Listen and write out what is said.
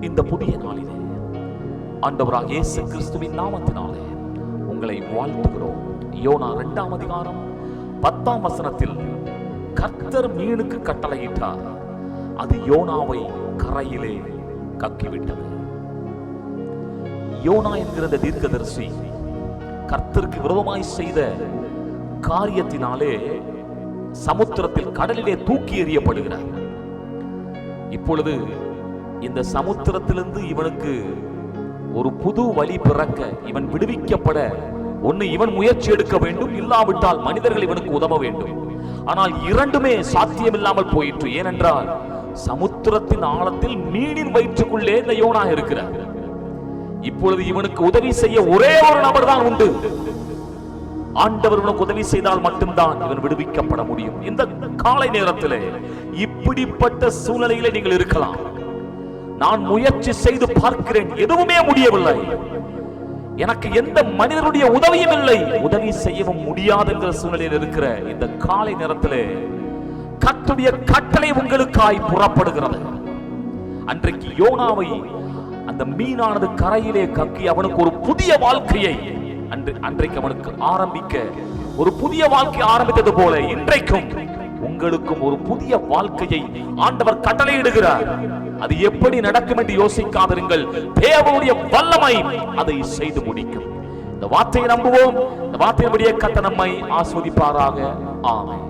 இந்த புதிய நாளிலே ஆண்டவராகிய இயேசு கிறிஸ்துவின் நாமத்தினாலே உங்களை வாழ்த்துகிறோம். யோனா 2ஆம் அதிகாரம் 10ஆம் வசனத்தில் கர்த்தர் மீனுக்கு கட்டளையிட்டார், அது யோனாவை கரையிலே கக்கிவிட்டது. யோனா என்கிற தீர்க்கதரிசி கர்த்தருக்கு விரோதமாய் செய்த காரியத்தினாலே சமுத்திரத்தில் கடலிலே தூக்கி எறியப்படுகிறார். இப்பொழுது இந்த சமுத்திரத்திலிருந்து இவனுக்கு ஒரு புது வழி பிறக்க, இவன் விடுவிக்கப்பட ஒன்னு இவன் முயற்சி எடுக்க வேண்டும், இல்லாவிட்டால் மனிதர்கள் இவனுக்கு உதவ வேண்டும். ஆனால் இரண்டுமே சாத்தியமில்லாமல் போயிற்று. ஏனென்றால் சமுத்திரத்தின் ஆழத்தில் மீனின் வயிற்றுக்குள்ளே இந்த யோனா இருக்கிறார். இப்பொழுது இவனுக்கு உதவி செய்ய ஒரே ஒரு நபர் தான் உண்டு. ஆண்டவர் உனக்கு உதவி செய்தால் மட்டும்தான் இவன் விடுவிக்கப்பட முடியும். இந்த காலை நேரத்திலே இப்படிப்பட்ட சூழ்நிலையிலே நீங்கள் இருக்கலாம். நான் முயற்சி செய்து பார்க்கிறேன், எதுவுமே முடியவில்லை, எனக்கு எந்த மனிதனுடைய உதவியும் இல்லை, உதவி செய்யவும் முடியாது என்கிற சூழ்நிலையில் இருக்கிற இந்த காலை நேரத்திலே கர்த்தருடைய கட்டளை உங்களுக்காய் புறப்படுகிறது. அன்றைக்கு யோனாவை அந்த மீனானது கரையிலே கக்கி அவனுக்கு ஒரு புதிய வாழ்க்கையை அன்றைக்கு அவனுக்கு ஆரம்பிக்க, ஒரு புதிய வாழ்க்கை ஆரம்பித்தது போல இன்றைக்கும் உங்களுக்கும் ஒரு புதிய வாழ்க்கையை ஆண்டவர் கட்டளையிடுகிறார். அது எப்படி நடக்கும் என்று யோசிக்காதிருங்கள். தேவனுடைய வல்லமை அதை செய்து முடிக்கும். இந்த வார்த்தையை நம்புவோம். இந்த வார்த்தையின்படியே கர்த்தர் நம்மை ஆசீர்வதிப்பாராக. ஆமென்.